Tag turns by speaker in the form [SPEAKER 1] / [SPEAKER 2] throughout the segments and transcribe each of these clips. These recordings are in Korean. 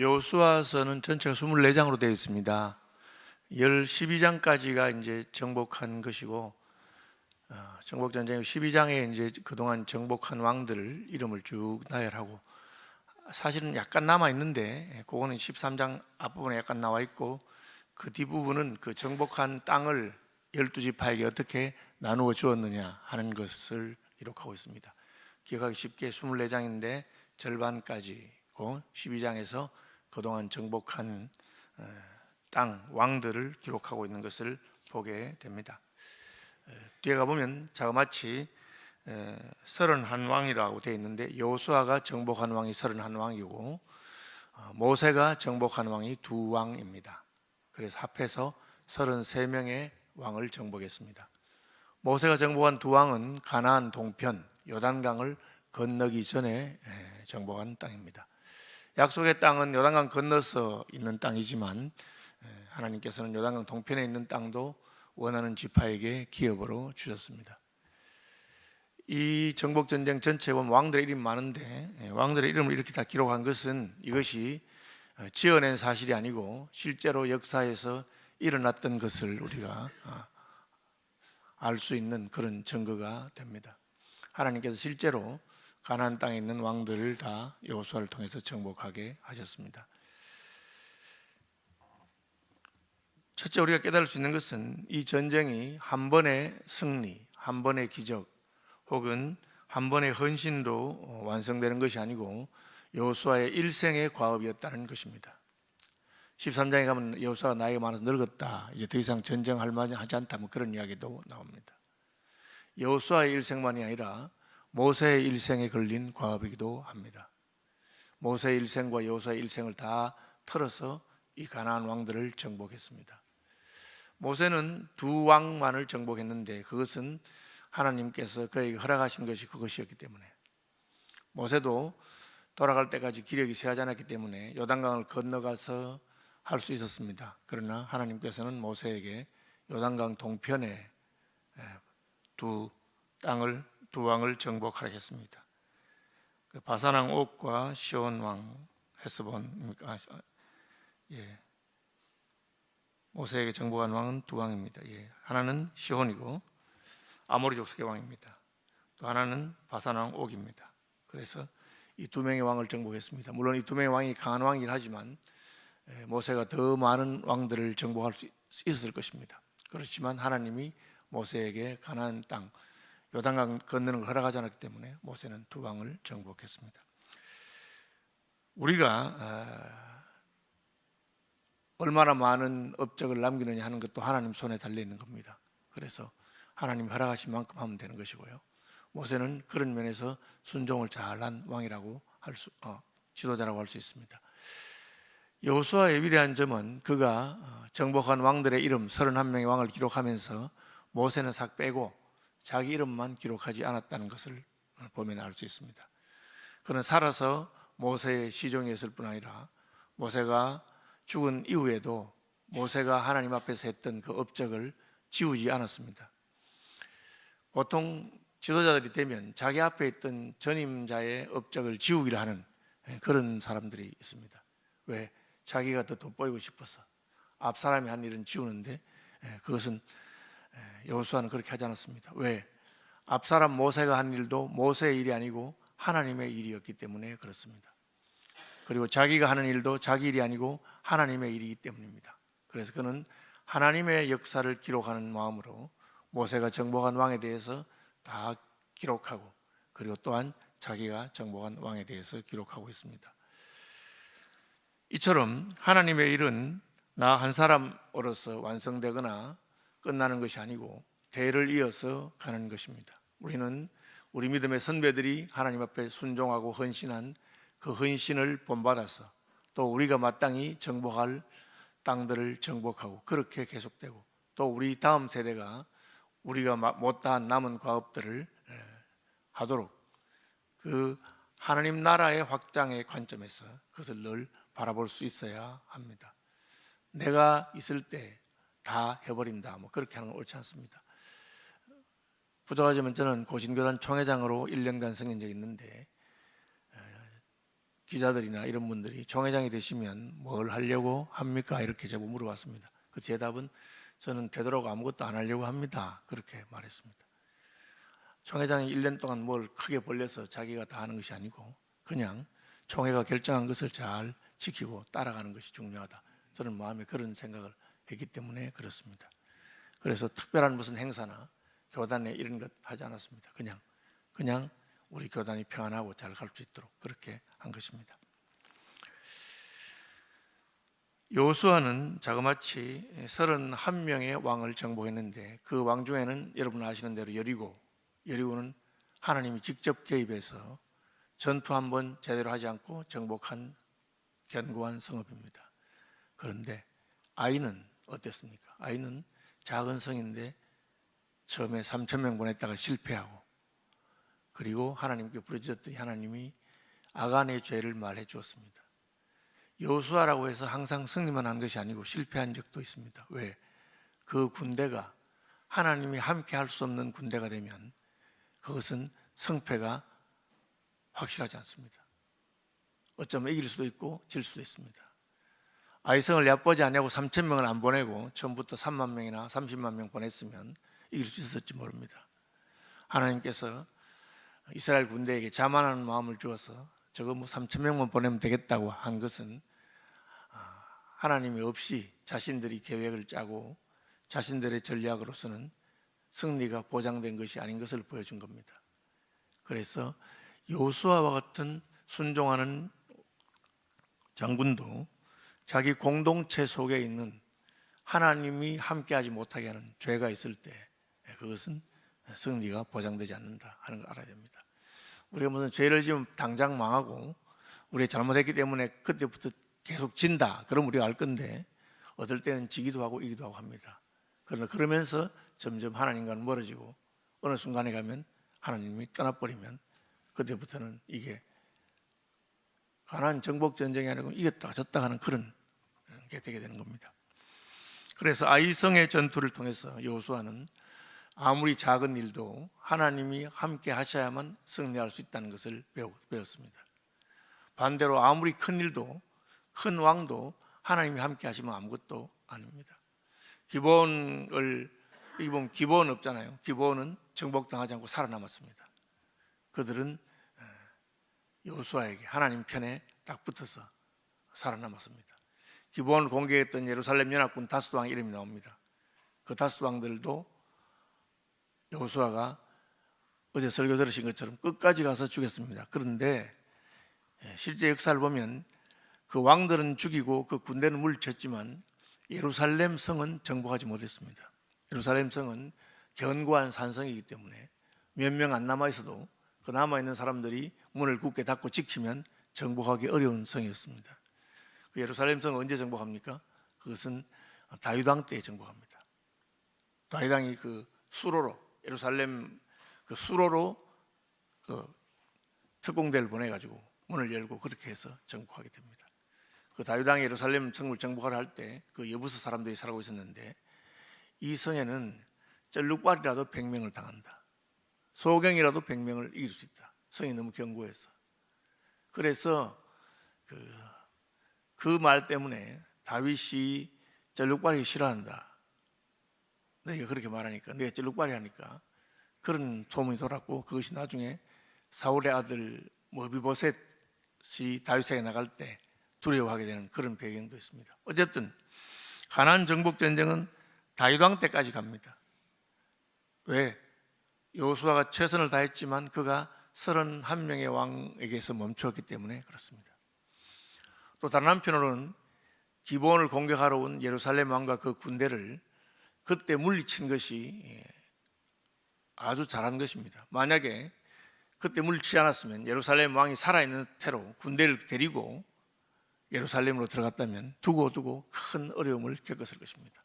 [SPEAKER 1] 여호수아서는 전체가 24장으로 되어 있습니다. 12장까지가 이제 정복한 것이고, 정복 전쟁 12장에 이제 그동안 정복한 왕들을 이름을 쭉 나열하고, 사실은 약간 남아 있는데 그거는 13장 앞부분에 약간 나와 있고, 그 뒷부분은 그 정복한 땅을 12지파에게 어떻게 나누어 주었느냐 하는 것을 기록하고 있습니다. 기억하기 쉽게 24장인데 절반까지고, 12장에서 그동안 정복한 땅 왕들을 기록하고 있는 것을 보게 됩니다. 뒤에 가보면 자그마치 31왕이라고 되어 있는데, 여호수아가 정복한 왕이 31왕이고 모세가 정복한 왕이 2왕입니다. 그래서 합해서 33명의 왕을 정복했습니다. 모세가 정복한 2왕은 가나안 동편 요단강을 건너기 전에 정복한 땅입니다. 약속의 땅은 요단강 건너서 있는 땅이지만 하나님께서는 요단강 동편에 있는 땅도 원하는 지파에게 기업으로 주셨습니다. 이 정복전쟁 전체에 보면 왕들의 이름이 많은데, 왕들의 이름을 이렇게 다 기록한 것은 이것이 지어낸 사실이 아니고 실제로 역사에서 일어났던 것을 우리가 알 수 있는 그런 증거가 됩니다. 하나님께서 실제로 가나안 땅에 있는 왕들을 다 여호수아를 통해서 정복하게 하셨습니다. 첫째, 우리가 깨달을 수 있는 것은 이 전쟁이 한 번의 승리, 한 번의 기적 혹은 한 번의 헌신으로 완성되는 것이 아니고 여호수아의 일생의 과업이었다는 것입니다. 13장에 가면 여호수아가 나이가 많아서 늙었다, 이제 더 이상 전쟁할 만하지 않다, 뭐 그런 이야기도 나옵니다. 여호수아의 일생만이 아니라 모세의 일생에 걸린 과업이기도 합니다. 모세의 일생과 여호수아의 일생을 다 털어서 이 가나안 왕들을 정복했습니다. 모세는 2왕만을 정복했는데 그것은 하나님께서 그에게 허락하신 것이 그것이었기 때문에, 모세도 돌아갈 때까지 기력이 쇠하지 않았기 때문에 요단강을 건너가서 할 수 있었습니다. 그러나 하나님께서는 모세에게 요단강 동편에 두 왕을 정복하게 했습니다. 바산왕 옥과 시온 왕 헤스본, 모세에게 정복한 왕은 2왕입니다. 하나는 시온이고 아모리 족속의 왕입니다. 또 하나는 바산왕 옥입니다. 그래서 이 2명의 왕을 정복했습니다. 물론 이 2명의 왕이 강한 왕이긴 하지만 모세가 더 많은 왕들을 정복할 수 있었을 것입니다. 그렇지만 하나님이 모세에게 가나안 땅 요단강 건너는 걸 허락하지 않았기 때문에 모세는 2왕을 정복했습니다. 우리가 얼마나 많은 업적을 남기느냐 하는 것도 하나님 손에 달려있는 겁니다. 그래서 하나님 허락하신 만큼 하면 되는 것이고요, 모세는 그런 면에서 순종을 잘한 왕이라고 지도자라고 할 수 있습니다. 여호수아의 위대한 점은 그가 정복한 왕들의 이름 31명의 왕을 기록하면서 모세는 싹 빼고 자기 이름만 기록하지 않았다는 것을 보면 알 수 있습니다. 그는 살아서 모세의 시종이었을 뿐 아니라 모세가 죽은 이후에도 모세가 하나님 앞에서 했던 그 업적을 지우지 않았습니다. 보통 지도자들이 되면 자기 앞에 있던 전임자의 업적을 지우기를 하는 그런 사람들이 있습니다. 왜? 자기가 더 돋보이고 싶어서 앞 사람이 한 일은 지우는데, 그것은 여호수아는 그렇게 하지 않았습니다. 왜? 앞 사람 모세가 한 일도 모세의 일이 아니고 하나님의 일이었기 때문에 그렇습니다. 그리고 자기가 하는 일도 자기 일이 아니고 하나님의 일이기 때문입니다. 그래서 그는 하나님의 역사를 기록하는 마음으로 모세가 정복한 왕에 대해서 다 기록하고, 그리고 또한 자기가 정복한 왕에 대해서 기록하고 있습니다. 이처럼 하나님의 일은 나 한 사람으로서 완성되거나 끝나는 것이 아니고 대를 이어서 가는 것입니다. 우리는 우리 믿음의 선배들이 하나님 앞에 순종하고 헌신한 그 헌신을 본받아서 또 우리가 마땅히 정복할 땅들을 정복하고 그렇게 계속되고, 또 우리 다음 세대가 우리가 못다한 남은 과업들을 하도록 그 하나님 나라의 확장의 관점에서 그것을 늘 바라볼 수 있어야 합니다. 내가 있을 때 다 해버린다, 뭐 그렇게 하는 건 옳지 않습니다. 부족하지만 저는 고신교단 총회장으로 1년간 섬긴 적이 있는데, 기자들이나 이런 분들이 총회장이 되시면 뭘 하려고 합니까? 이렇게 제가 물어봤습니다. 그 대답은 저는 되도록 아무것도 안 하려고 합니다. 그렇게 말했습니다. 총회장이 1년 동안 뭘 크게 벌려서 자기가 다 하는 것이 아니고 그냥 총회가 결정한 것을 잘 지키고 따라가는 것이 중요하다. 저는 마음에 그런 생각을 했기 때문에 그렇습니다. 그래서 특별한 무슨 행사나 교단에 이런 것 하지 않았습니다. 그냥 우리 교단이 평안하고 잘 갈 수 있도록 그렇게 한 것입니다. 여호수아는 자그마치 31명의 왕을 정복했는데 그 왕 중에는 여러분 아시는 대로 여리고는 하나님이 직접 개입해서 전투 한번 제대로 하지 않고 정복한 견고한 성읍입니다. 그런데 아이는 어땠습니까? 아이는 작은 성인데 처음에 3,000명 보냈다가 실패하고 그리고 하나님께 부르짖었더니 하나님이 아간의 죄를 말해 주었습니다. 여호수아라고 해서 항상 승리만 한 것이 아니고 실패한 적도 있습니다. 왜? 그 군대가 하나님이 함께 할 수 없는 군대가 되면 그것은 승패가 확실하지 않습니다. 어쩌면 이길 수도 있고 질 수도 있습니다. 아이성을 얕보지 않냐고 3,000명을 안 보내고 처음부터 3만 명이나 30만 명 보냈으면 이길 수 있었을지 모릅니다. 하나님께서 이스라엘 군대에게 자만하는 마음을 주어서 저거 3,000명만 보내면 되겠다고 한 것은 하나님이 없이 자신들이 계획을 짜고 자신들의 전략으로서는 승리가 보장된 것이 아닌 것을 보여준 겁니다. 그래서 여호수아와 같은 순종하는 장군도 자기 공동체 속에 있는 하나님이 함께하지 못하게 하는 죄가 있을 때 그것은 승리가 보장되지 않는다 하는 걸 알아야 됩니다. 우리가 무슨 죄를 지으면 당장 망하고 우리가 잘못했기 때문에 그때부터 계속 진다 그럼 우리가 알 건데 어떨 때는 지기도 하고 이기도 하고 합니다. 그러나 그러면서 점점 하나님과는 멀어지고 어느 순간에 가면 하나님이 떠나버리면 그때부터는 이게 가나안 정복 전쟁이 아니고 이겼다 졌다 하는 그런 게 되게 되는 겁니다. 그래서 아이성의 전투를 통해서 여호수아는 아무리 작은 일도 하나님이 함께 하셔야만 승리할 수 있다는 것을 배웠습니다. 반대로 아무리 큰 일도 큰 왕도 하나님이 함께 하시면 아무것도 아닙니다. 기브온을 보면 기브온 없잖아요. 기브온은 정복당하지 않고 살아남았습니다. 그들은 여호수아에게 하나님 편에 딱 붙어서 살아남았습니다. 기브온을 공격했던 예루살렘 연합군 다섯 왕 이름이 나옵니다. 그 다섯 왕들도 여호수아가 어제 설교 들으신 것처럼 끝까지 가서 죽였습니다. 그런데 실제 역사를 보면 그 왕들은 죽이고 그 군대는 물리쳤지만 예루살렘 성은 정복하지 못했습니다. 예루살렘 성은 견고한 산성이기 때문에 몇 명 안 남아있어도 그 남아있는 사람들이 문을 굳게 닫고 지키면 정복하기 어려운 성이었습니다. 그 예루살렘 성은 언제 정복합니까? 그것은 다윗 왕 때 정복합니다. 다윗 왕이 그 수로로 예루살렘 그 수로로 그 특공대를 보내가지고 문을 열고 그렇게 해서 정복하게 됩니다. 그 다윗 왕이 예루살렘 성을 정복하려 할 때 그 여부스 사람들이 살고 있었는데 이 성에는 쩔룩발이라도 100명을 당한다. 소경이라도 100명을 이길 수 있다. 성이 너무 견고해서. 그래서 그 말 때문에 다윗이 쩔룩발이 싫어한다. 너희가 그렇게 말하니까, 너희가 쩔룩발이 하니까 그런 소문이 돌았고 그것이 나중에 사울의 아들 머비보셋이 다윗에게 나갈 때 두려워하게 되는 그런 배경도 있습니다. 어쨌든 가나안 정복 전쟁은 다윗 왕 때까지 갑니다. 왜? 여호수아가 최선을 다했지만 그가 31명의 왕에게서 멈추었기 때문에 그렇습니다. 또 다른 한편으로는 기브온을 공격하러 온 예루살렘 왕과 그 군대를 그때 물리친 것이 아주 잘한 것입니다. 만약에 그때 물리치지 않았으면 예루살렘 왕이 살아있는 태로 군대를 데리고 예루살렘으로 들어갔다면 두고 큰 어려움을 겪었을 것입니다.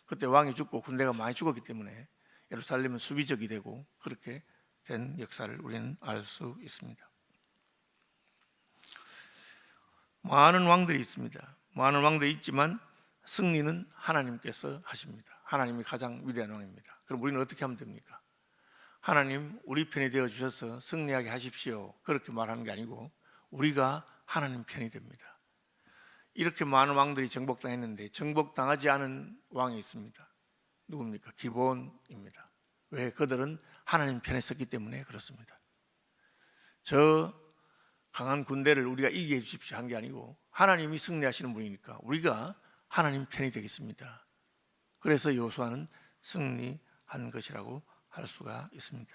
[SPEAKER 1] 그때 왕이 죽고 군대가 많이 죽었기 때문에 예루살렘은 수비적이 되고 그렇게 된 역사를 우리는 알 수 있습니다. 많은 왕들이 있습니다. 많은 왕들이 있지만 승리는 하나님께서 하십니다. 하나님이 가장 위대한 왕입니다. 그럼 우리는 어떻게 하면 됩니까? 하나님 우리 편이 되어 주셔서 승리하게 하십시오 그렇게 말하는 게 아니고 우리가 하나님 편이 됩니다. 이렇게 많은 왕들이 정복당했는데 정복당하지 않은 왕이 있습니다. 누굽니까? 기브온입니다. 왜? 그들은 하나님 편에 섰기 때문에 그렇습니다. 저 강한 군대를 우리가 이기게 해주십시오 한 게 아니고 하나님이 승리하시는 분이니까 우리가 하나님 편이 되겠습니다. 그래서 여호수아는 승리한 것이라고 할 수가 있습니다.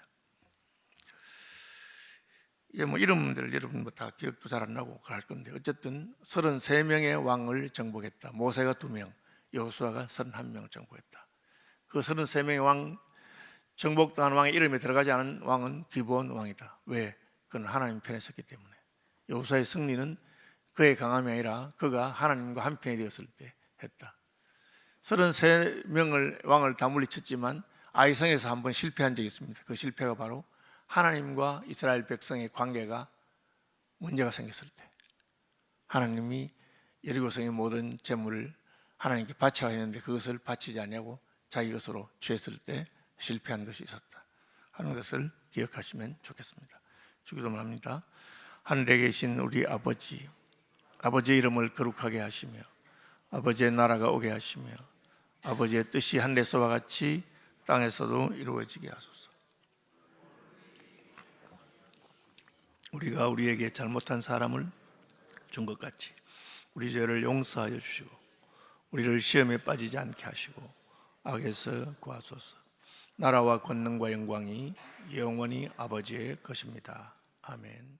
[SPEAKER 1] 이게 뭐 이름들 여러분 뭐 다 기억도 잘 안 나고 할 건데 어쨌든 33명의 왕을 정복했다. 모세가 2명, 여호수아가 31명을 정복했다. 그 33명의 왕, 정복당한 왕의 이름에 들어가지 않은 왕은 기브온 왕이다. 왜? 그는 하나님 편에 섰기 때문에. 여호수아의 승리는 그의 강함이 아니라 그가 하나님과 한편이 되었을 때 했다. 33명을 왕을 다 물리쳤지만 아이성에서 한번 실패한 적이 있습니다. 그 실패가 바로 하나님과 이스라엘 백성의 관계가 문제가 생겼을 때 하나님이 여리고성의 모든 재물을 하나님께 바치라 했는데 그것을 바치지 않냐고 자기 것으로 취했을 때 실패한 것이 있었다 하는 것을 기억하시면 좋겠습니다. 주기도문 합니다. 하늘에 계신 우리 아버지, 아버지의 이름을 거룩하게 하시며 아버지의 나라가 오게 하시며 아버지의 뜻이 하늘에서와 같이 땅에서도 이루어지게 하소서. 우리가 우리에게 잘못한 사람을 준 것 같이 우리 죄를 용서하여 주시고 우리를 시험에 빠지지 않게 하시고 악에서 구하소서. 나라와 권능과 영광이 영원히 아버지의 것입니다. 아멘.